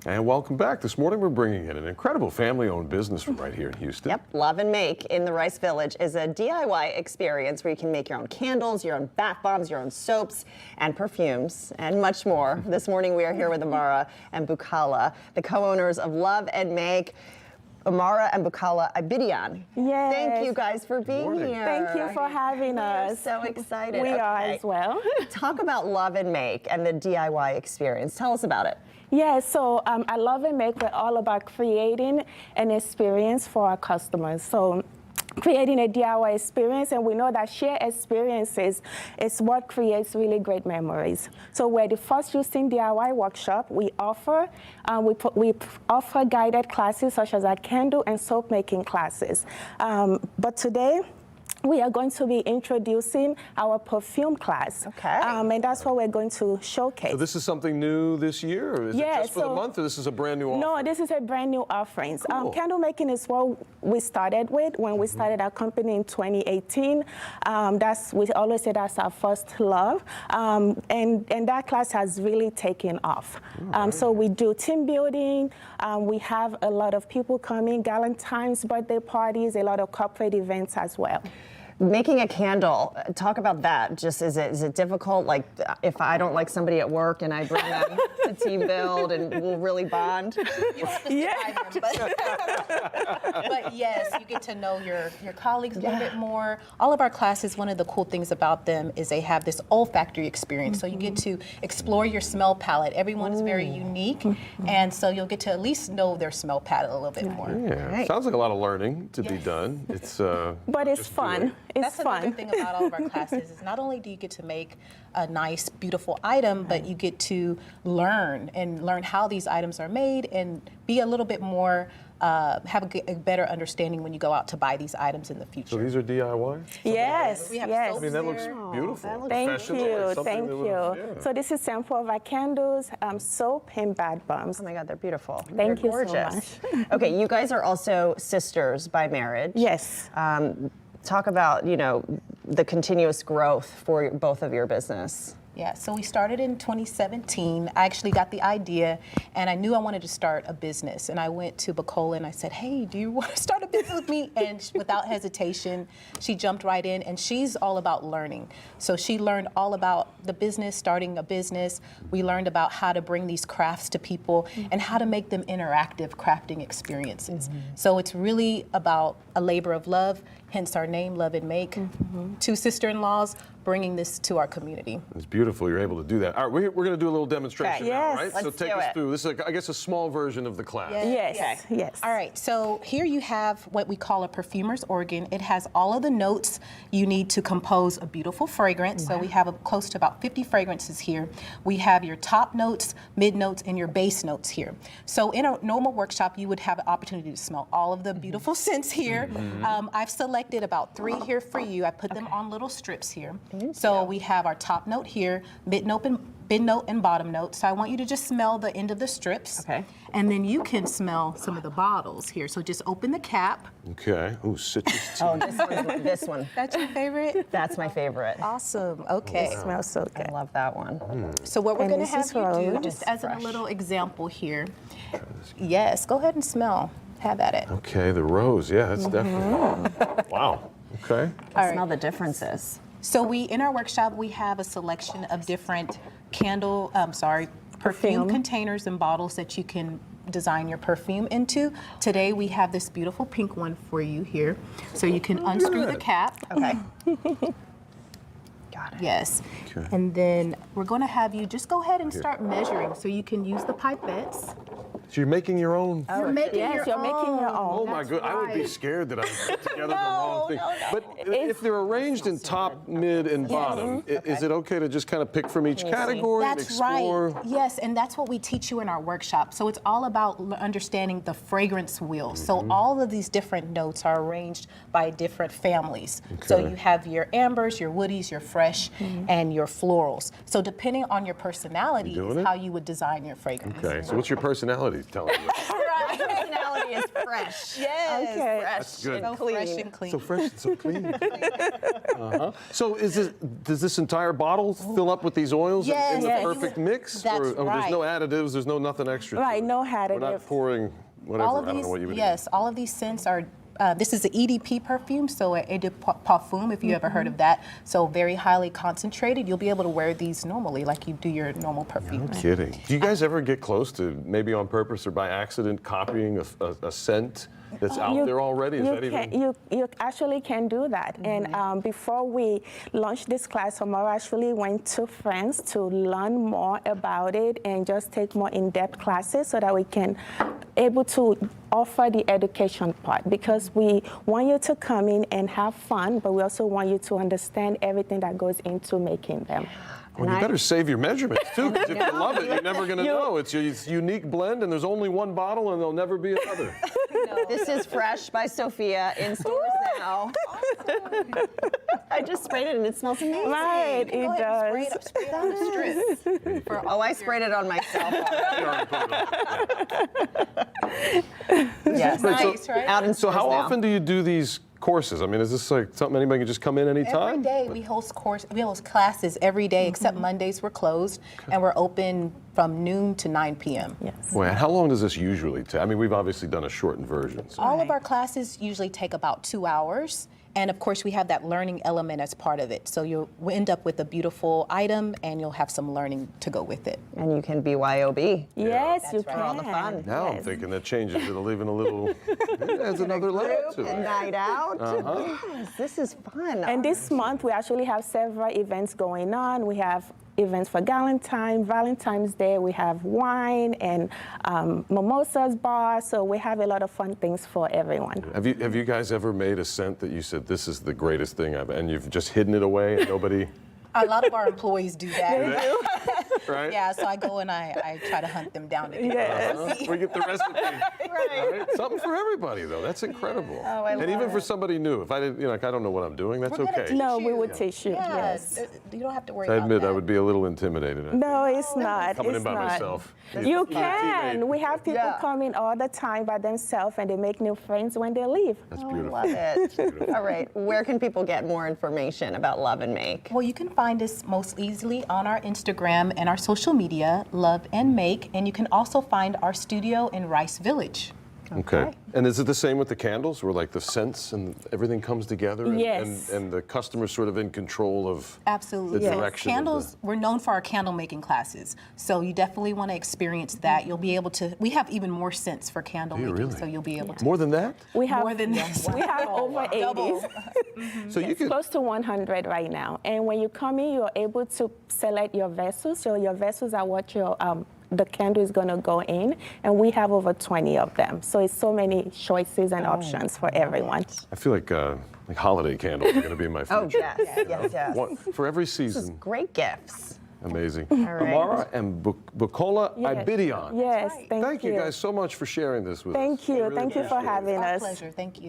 And welcome back. This morning we're bringing in an incredible family-owned business from right here in Houston. Yep, Love and Make in the Rice Village is a DIY experience where you can make your own candles, your own bath bombs, your own soaps and perfumes, and much more. This morning we are here with Amara and Bukala, the co-owners of Love and Make. Amara and Bukala Abidian. Yes. Thank you guys for being here. Thank you for having us. So excited. We are as well. Talk about Love and Make and the DIY experience. Tell us about it. Yeah, so at Love and Make, we're all about creating an experience for our customers. So creating a DIY experience, and we know that shared experiences is what creates really great memories. So we're the first Houston DIY workshop. We offer guided classes such as our candle and soap making classes. But today, we are going to be introducing our perfume class. Okay. And that's what we're going to showcase. So this is something new this year, or is it just for the month, or this is a brand new offering? No, this is a brand new offering. Cool. Candle making is what we started with when we started our company in 2018. We always say that's our first love. And that class has really taken off. So we do team building. We have a lot of people coming, Valentine's birthday parties, a lot of corporate events as well. Making a candle, talk about that. Just is it difficult? Like if I don't like somebody at work and I bring them to team build and we'll really bond? Yeah. But yes, you get to know your colleagues a little bit more. All of our classes, one of the cool things about them is they have this olfactory experience. So you get to explore your smell palette. Everyone is very unique, and so you'll get to at least know their smell palette a little bit more. Yeah, Right. sounds like a lot of learning to be done. It's But it's fun. It's That's fun. another thing about all of our classes is not only do you get to make a nice, beautiful item, but you get to learn how these items are made and be a little bit more, have a better understanding when you go out to buy these items in the future. So these are DIY? Yes, We have yes. I mean, that looks beautiful. Thank Professional. you, It's something thank that you. would- yeah. So this is sample of our candles, soap, and bath bombs. Oh my God, they're beautiful. Thank They're you so gorgeous. much. Okay, you guys are also sisters by marriage. Yes. Talk about, the continuous growth for both of your business. Yeah, so we started in 2017. I actually got the idea, and I knew I wanted to start a business. And I went to Bukala and I said, "Hey, do you want to start a business with me?" And without hesitation, she jumped right in. And she's all about learning. So she learned all about the business, starting a business. We learned about how to bring these crafts to people and how to make them interactive crafting experiences. So it's really about a labor of love, hence our name, Love and Make. Two sister-in-laws bringing this to our community. It's beautiful you're able to do that. All right, we're going to do a little demonstration Okay. now, Yes. right? So Let's take do us it. through. This is, I guess, a small version of the class. Yes, yes. All right, so here you have what we call a perfumer's organ. It has all of the notes you need to compose a beautiful fragrance. So we have close to about 50 fragrances here. We have your top notes, mid notes, and your base notes here. So in a normal workshop, you would have an opportunity to smell all of the beautiful scents here. I've selected about 3 here for you. I put them on little strips here. So we have our top note here, mid note and bottom note. So I want you to just smell the end of the strips. Okay. And then you can smell some of the bottles here. So just open the cap. Okay. Ooh, citrus tea. Oh, this one. That's your favorite? That's my favorite. Awesome. Okay. It smells so I good. love that one. So what we're And going to this is have you do, rose. just as a Fresh. little example here. Yes, go ahead and smell. Have at it. Okay, the rose. Yeah, that's definitely. Wow. Okay. All Smell right. the differences. So in our workshop, we have a selection of different perfume containers and bottles that you can design your perfume into. Today we have this beautiful pink one for you here. So you can unscrew the cap. Okay. Got it. Yes. Okay. And then we're going to have you just go ahead and start measuring. So you can use the pipettes. So you're making your own. You're making Yes, you're making your own. Oh my good! I would be scared that I put together the wrong thing. But if they're arranged in top, mid, and bottom, is it okay to just kind of pick from each category and That's explore? right. Yes, and that's what we teach you in our workshop. So it's all about understanding the fragrance wheel. So all of these different notes are arranged by different families. So Okay. you have your ambers, your woodies, your fresh, and your florals. So depending on your personality You doing is it? how you would design your fragrance. Okay. So what's your personality telling you? My personality is fresh. Yes. Okay. Fresh That's good. and So clean. fresh and clean. So fresh and so clean. So does this entire bottle fill up with these oils Yes. in the Yes. perfect mix? That's There's right. no additives, there's no nothing extra. to Right, it. no We're not additive. pouring whatever, All of I don't these, know what you would yes, all of these scents are. This is the EDP perfume, so a de parfum, if you ever heard of that. So very highly concentrated. You'll be able to wear these normally, like you do your normal perfume. No kidding. Do you guys ever get close to, maybe on purpose or by accident, copying a scent that's out there already? Is that even? You actually can do that. And before we launched this class, Samara actually went to France to learn more about it and just take more in-depth classes so that we can able to offer the education part, because we want you to come in and have fun, but we also want you to understand everything that goes into making them. Well, you better save your measurements too, because if you love it, you're never going to know. It's a unique blend, and there's only one bottle, and there'll never be another. This is Fresh by Sophia in stores now. I just sprayed it and it smells amazing. Right, Go it ahead and does. spray it on the strip. Oh, I sprayed it on myself. You already put it on. Yes, Nice, right? out in So stores how now. often do you do these courses? I mean, is this like something anybody can just come in anytime? Every day we host classes every day, except Mondays we're closed, and we're open from noon to 9 p.m. Yes. Wait, how long does this usually take? I mean, we've obviously done a shortened version. So. All of our classes usually take about 2 hours. And of course, we have that learning element as part of it. So you'll end up with a beautiful item, and you'll have some learning to go with it. And you can BYOB. Yes, you That's right. can. All the fun. Now I'm thinking that changes it, even a little, it adds another level to A it. night out. Yes, this is fun. And this month, we actually have several events going on. We have events for Valentine's Day. We have wine and mimosas bar. So we have a lot of fun things for everyone. Have you guys ever made a scent that you said, this is the greatest thing I've, and you've just hidden it away and nobody, A lot of our employees do that. right? Yeah, so I go and I try to hunt them down to get Yes. the recipe. We get the recipe. Right? Something for everybody, though. That's incredible. I and love even for it. somebody new, if I didn't, like, I don't know what I'm doing, that's We're gonna okay. teach No, we you. will teach you. Yes, Yes. you don't have to worry I about admit that. I would be a little intimidated. No, it's not. Coming it's in by not. myself. You Even a can. teammate. We have people Yeah. come in all the time by themselves, and they make new friends when they leave. That's I beautiful. love it. All right, where can people get more information about Love and Make? Well, you can find us most easily on our Instagram and our social media, Love and Make, and you can also find our studio in Rice Village. Okay. And is it the same with the candles, where like the scents and everything comes together? And, Yes. and the customer's sort of in control of Absolutely. the Yes. direction. Candles, we're known for our candle making classes. So you definitely want to experience that. You'll be able to, we have even more scents for candle Do you making. really? So you'll be able to. More than that? We have More than this. We have over 80. Double. So you could. Close to 100 right now. And when you come in, you're able to select your vessels. So your vessels are what your the candle is going to go in, and we have over 20 of them. So it's so many choices and options for everyone. I feel like holiday candles are going to be my Oh, future. yes, yes. One, for every season. Great gifts. Amazing. right. Amara and Bukola Yes. Ibidion. Yes, thank Thank you guys so much for sharing this with us. Thank I you. really Thank you for appreciate it. having Our us. pleasure. Thank you.